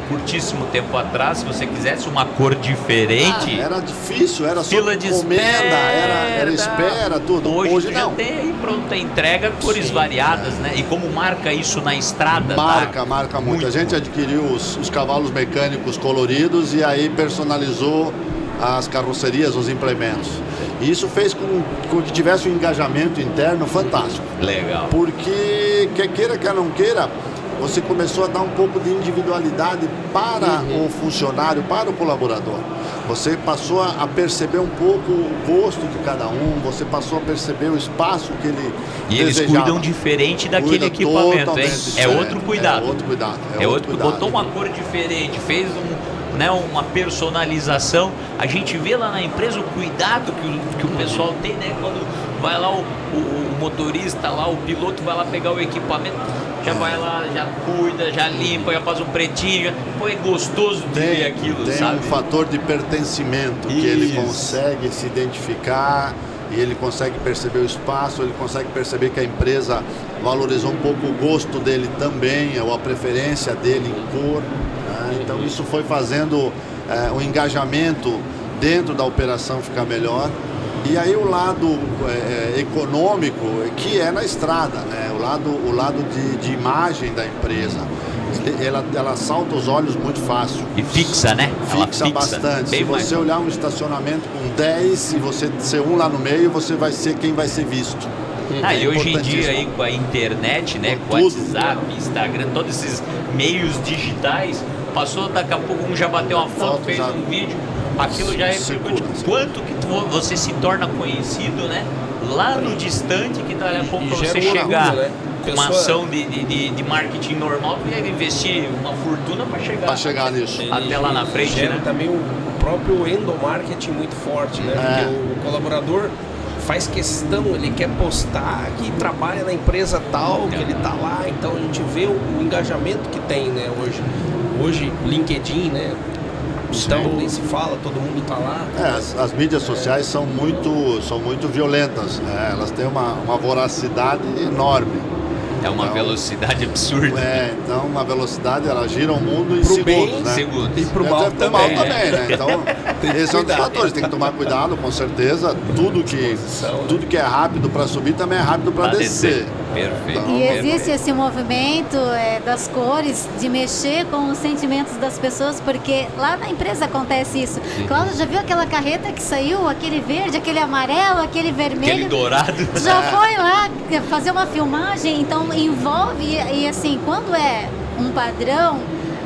curtíssimo tempo atrás, se você quisesse uma cor diferente, era difícil, era fila de encomenda, era espera, tudo. Hoje não. Já tem aí pronta entrega, cores variadas, né? E como marca isso na estrada? Marca muito. A gente adquiriu os cavalos mecânicos coloridos e aí personalizou as carrocerias, os implementos. E isso fez com que tivesse um engajamento interno fantástico. Legal. Porque, quer queira, quer não queira, você começou a dar um pouco de individualidade para o funcionário, para o colaborador. Você passou a perceber um pouco o gosto de cada um, você passou a perceber o espaço que ele E eles desejava. cuidam diferente daquele equipamento, hein? É outro cuidado. É outro cuidado. Botou uma cor diferente, fez uma personalização. A gente vê lá na empresa o cuidado que o pessoal tem, né? Quando vai lá o motorista, lá, o piloto vai lá pegar o equipamento, já vai lá, já cuida, já limpa, já faz um pretinho. Pô, é gostoso de ver aquilo, tem sabe? um fator de pertencimento, que ele consegue se identificar e ele consegue perceber o espaço, ele consegue perceber que a empresa valorizou um pouco o gosto dele também, ou a preferência dele em cor. Né? Então isso foi fazendo o engajamento dentro da operação ficar melhor. E aí o lado econômico, que é na estrada, né? o lado de imagem da empresa, ela salta os olhos muito fácil. E fixa, né? Fixa bastante. Se você olhar um estacionamento com 10 e você ser um lá no meio, você vai ser quem vai ser visto. E hoje em dia aí com a internet, né? Com o WhatsApp, Instagram, todos esses meios digitais, passou daqui a pouco um já bateu uma foto, fez um vídeo, aquilo já repercute. Quanto que você se torna conhecido, né? Lá no distante, que daqui a pouco pra você chegar com uma ação de marketing normal, tu ia investir uma fortuna para chegar nisso. Até lá na frente, né? Também o próprio endomarketing muito forte, né? Porque o colaborador faz questão, ele quer postar que trabalha na empresa tal, que ele tá lá, então a gente vê o engajamento que tem, né, hoje LinkedIn, né? Então nem se fala, todo mundo tá lá. As mídias sociais são muito violentas, né? Elas têm uma voracidade enorme. É uma velocidade absurda. Então uma velocidade, ela gira o mundo em pro segundos, bem, né? Segundos. E pro mal também, né? Então, esse é um dos fatores, tem que tomar cuidado, com certeza. Tudo que é rápido para subir também é rápido para descer. Perfeito. Então, E existe esse movimento das cores, de mexer com os sentimentos das pessoas, porque lá na empresa acontece isso. Cláudia, já viu aquela carreta que saiu, aquele verde, aquele amarelo, aquele vermelho? Aquele dourado. Já foi lá fazer uma filmagem, então envolve, e assim, quando é um padrão,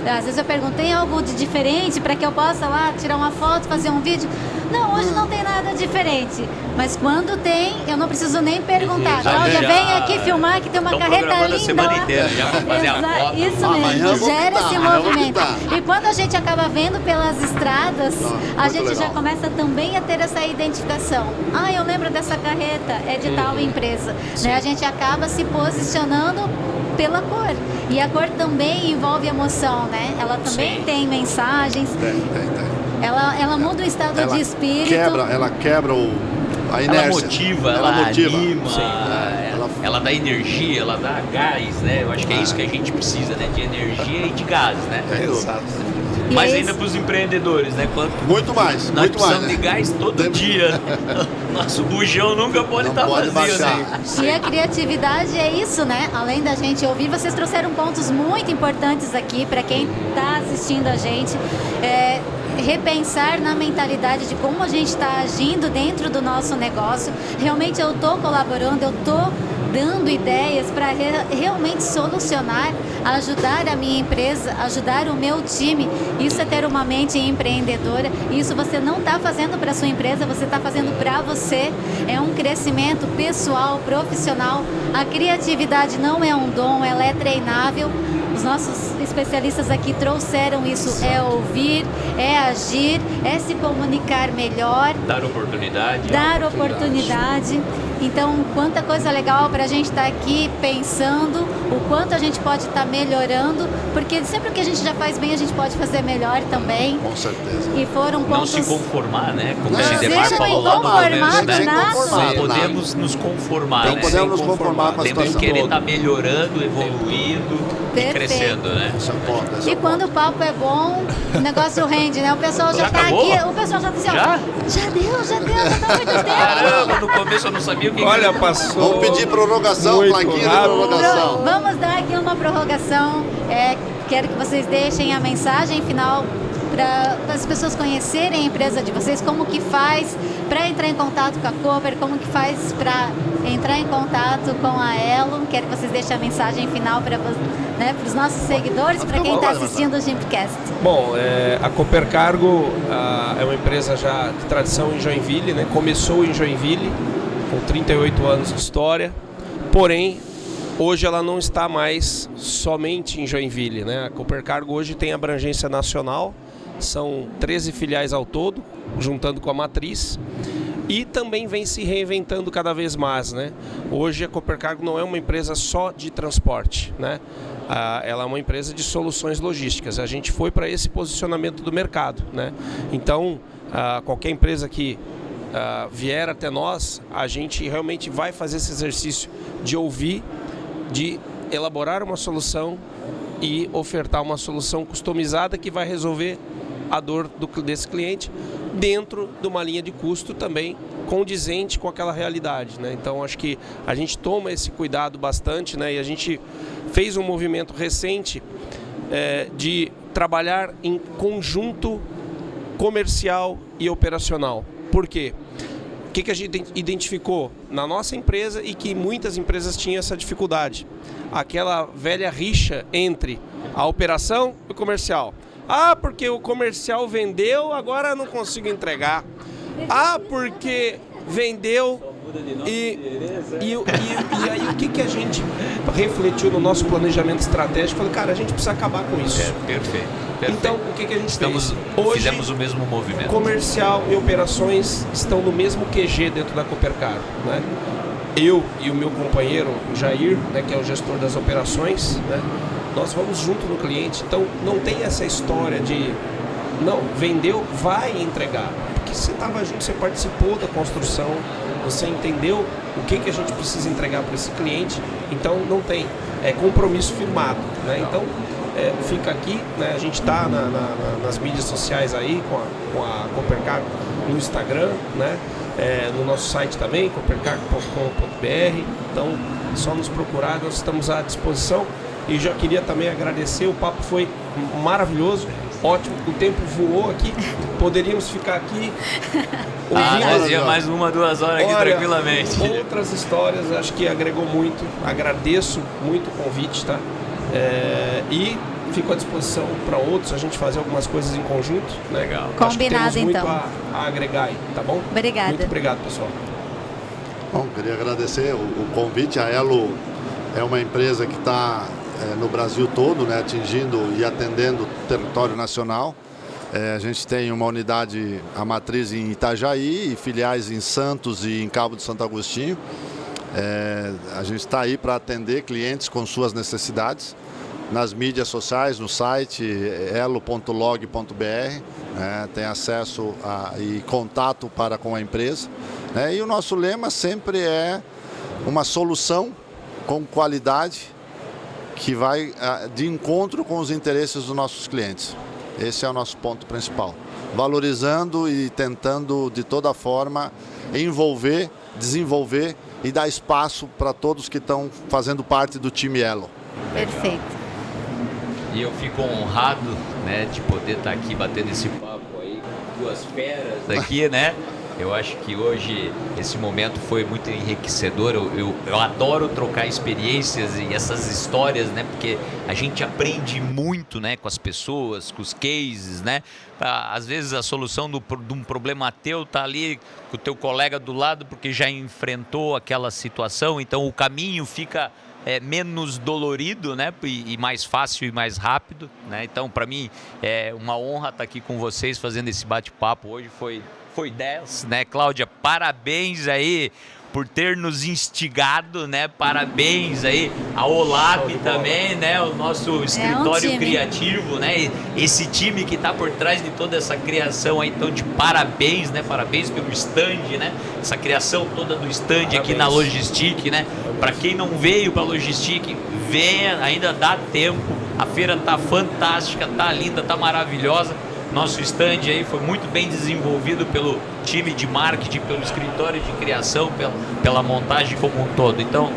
às vezes eu pergunto, tem algo de diferente para que eu possa lá tirar uma foto, fazer um vídeo? Não, hoje não tem nada diferente. Mas quando tem, eu não preciso nem perguntar. Cláudia, vem aqui filmar que tem uma carreta linda. A semana inteira já para fazer a foto. Isso mesmo, gera esse movimento. E quando a gente acaba vendo pelas estradas, a gente já começa também a ter essa identificação. Eu lembro dessa carreta, é de tal empresa. Né? A gente acaba se posicionando pela cor. E a cor também envolve emoção, né? Ela também tem mensagens. Tem. Ela muda o estado de espírito. Ela quebra a inércia. Ela motiva, ela anima, ela dá energia, ela dá gás, né? Eu acho que é isso que a gente precisa, né? De energia e de gás, né? Exato. Mas ainda para os empreendedores, né? Muito mais. Nós precisamos de gás todo dia. Nosso bujão nunca pode estar vazio, né? E a criatividade é isso, né? Além da gente ouvir, vocês trouxeram pontos muito importantes aqui para quem está assistindo a gente. Repensar na mentalidade de como a gente está agindo dentro do nosso negócio. Realmente eu estou colaborando, eu estou dando ideias para realmente solucionar, ajudar a minha empresa, ajudar o meu time. Isso é ter uma mente empreendedora. Isso você não está fazendo para sua empresa, você está fazendo para você. É um crescimento pessoal, profissional. A criatividade não é um dom, ela é treinável. Os nossos especialistas aqui trouxeram isso. É ouvir, é agir, é se comunicar melhor. Dar oportunidade. Dar oportunidade. Então, quanta coisa legal para a gente estar aqui pensando o quanto a gente pode estar melhorando, porque sempre que a gente já faz bem, a gente pode fazer melhor também. Com certeza. E foram pontos... Não se conformar, né? Como não o Sidemar falou lá no começo, né? Não podemos nos conformar, né? Não podemos nos conformar com a situação. Temos que querer estar melhorando, evoluindo e crescendo, né? E quando o papo é bom, o negócio rende, né? O pessoal já está aqui, o pessoal já disse, já deu muito tempo. Caramba, no começo eu não sabia o que... Olha, passou. Vamos pedir prorrogação, plaquinha de prorrogação. Vamos dar aqui uma prorrogação. Quero que vocês deixem a mensagem final para as pessoas conhecerem a empresa de vocês, como que faz, Para entrar em contato com a Cooper, como que faz para entrar em contato com a Elo? Quero que vocês deixem a mensagem final para os nossos seguidores, para quem está assistindo o Gimpcast. Bom, a Cooper Cargo é uma empresa já de tradição em Joinville, né? Começou em Joinville, com 38 anos de história, porém, hoje ela não está mais somente em Joinville, né? A Cooper Cargo hoje tem abrangência nacional, são 13 filiais ao todo, juntando com a matriz, e também vem se reinventando cada vez mais, né? Hoje a Cooper Cargo não é uma empresa só de transporte, né? Ela é uma empresa de soluções logísticas. A gente foi para esse posicionamento do mercado, né? Então, qualquer empresa que vier até nós, a gente realmente vai fazer esse exercício de ouvir, de elaborar uma solução e ofertar uma solução customizada que vai resolver a dor desse cliente dentro de uma linha de custo também condizente com aquela realidade, né? Então acho que a gente toma esse cuidado bastante, né? E a gente fez um movimento recente de trabalhar em conjunto comercial e operacional. Por quê? O que a gente identificou na nossa empresa e que muitas empresas tinham essa dificuldade? Aquela velha rixa entre a operação e o comercial. Porque o comercial vendeu, agora não consigo entregar. Porque vendeu e aí o que a gente refletiu no nosso planejamento estratégico? Falei, cara, a gente precisa acabar com isso. Perfeito. Então, o que a gente fez? Hoje, fizemos o mesmo movimento. Comercial e operações estão no mesmo QG dentro da Cooper Cargo, né? Eu e o meu companheiro Jair, né, que é o gestor das operações, né, nós vamos junto no cliente. Então não tem essa história de não, vendeu, vai entregar. Porque você estava junto, você participou da construção, você entendeu o que a gente precisa entregar para esse cliente. Então não tem, compromisso firmado, né? Então fica aqui, né, a gente está nas mídias sociais aí com a Cooper Cargo no Instagram, né? No nosso site também, coopercargo.com.br. Então é só nos procurar, nós estamos à disposição. E já queria também agradecer, o papo foi maravilhoso, ótimo, o tempo voou aqui, poderíamos ficar aqui mais 1-2 horas aqui tranquilamente. Outras histórias, acho que agregou muito, agradeço muito o convite, tá? E fico à disposição para outros, a gente fazer algumas coisas em conjunto, né? Legal. Combinado, muito então. A agregar aí, tá bom? Obrigada. Muito obrigado, pessoal. Bom, queria agradecer o convite. A Elo é uma empresa que está no Brasil todo, né, atingindo e atendendo o território nacional. A gente tem uma unidade, a matriz em Itajaí, e filiais em Santos e em Cabo de Santo Agostinho. A gente está aí para atender clientes com suas necessidades. Nas mídias sociais, no site elo.log.br, tem acesso e contato com a empresa. E o nosso lema sempre é uma solução com qualidade que vai de encontro com os interesses dos nossos clientes. Esse é o nosso ponto principal. Valorizando e tentando de toda forma envolver, desenvolver e dar espaço para todos que estão fazendo parte do time Elo. Perfeito. E eu fico honrado, né, de poder estar aqui batendo esse papo aí com duas feras aqui, né? Eu acho que hoje esse momento foi muito enriquecedor. Eu adoro trocar experiências e essas histórias, né? Porque a gente aprende muito, né, com as pessoas, com os cases, né? Às vezes a solução de um problema teu tá ali com o teu colega do lado porque já enfrentou aquela situação. Então o caminho fica menos dolorido, né? E mais fácil e mais rápido, né? Então para mim é uma honra estar aqui com vocês fazendo esse bate-papo hoje. Foi 10, né, Cláudia? Parabéns aí por ter nos instigado, né? Parabéns aí ao Olap também, né? O nosso escritório criativo, né? Esse time que está por trás de toda essa criação aí, então de parabéns, né? Parabéns pelo stand, né? Essa criação toda do stand aqui na Logistic, né? Para quem não veio para Logistic, venha, ainda dá tempo. A feira tá fantástica, tá linda, tá maravilhosa. Nosso stand aí foi muito bem desenvolvido pelo time de marketing, pelo escritório de criação, pela montagem como um todo. Então,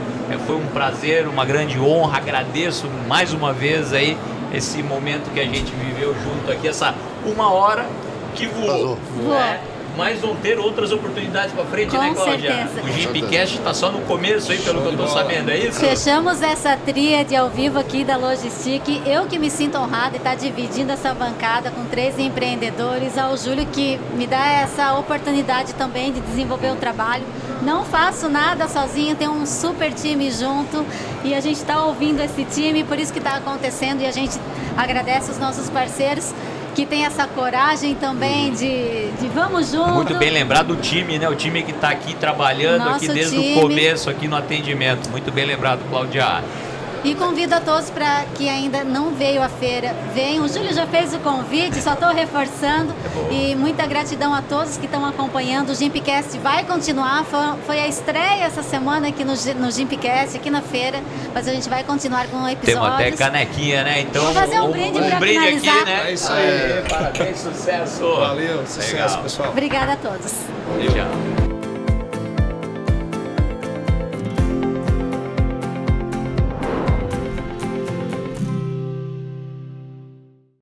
foi um prazer, uma grande honra. Agradeço mais uma vez aí esse momento que a gente viveu junto aqui, essa 1 hora que voou. Né? mas vão ter outras oportunidades para frente, Com né, Cláudia? certeza. O Gimpcast está só no começo aí, pelo que eu estou sabendo, é isso? Fechamos essa tríade ao vivo aqui da Logistic. Eu que me sinto honrada de estar dividindo essa bancada com 3 empreendedores. Ao Júlio que me dá essa oportunidade também de desenvolver o trabalho. Não faço nada sozinho, tenho um super time junto e a gente está ouvindo esse time, por isso que está acontecendo, e a gente agradece os nossos parceiros que tem essa coragem também de vamos junto. Muito bem lembrado o time, né? O time que está aqui trabalhando Nosso aqui desde time. o começo aqui no atendimento. Muito bem lembrado, Cláudia. E convido a todos para que ainda não veio à feira, venham. O Júlio já fez o convite, só estou reforçando. E muita gratidão a todos que estão acompanhando. O Gimpcast vai continuar. Foi a estreia essa semana aqui no Gimpcast, aqui na feira. Mas a gente vai continuar com episódios. Temos até canequinha, né? Então, vou fazer um brinde para finalizar. aqui, né? É isso aí. Parabéns, sucesso. Valeu, sucesso, Legal. pessoal. Obrigada a todos. Tchau.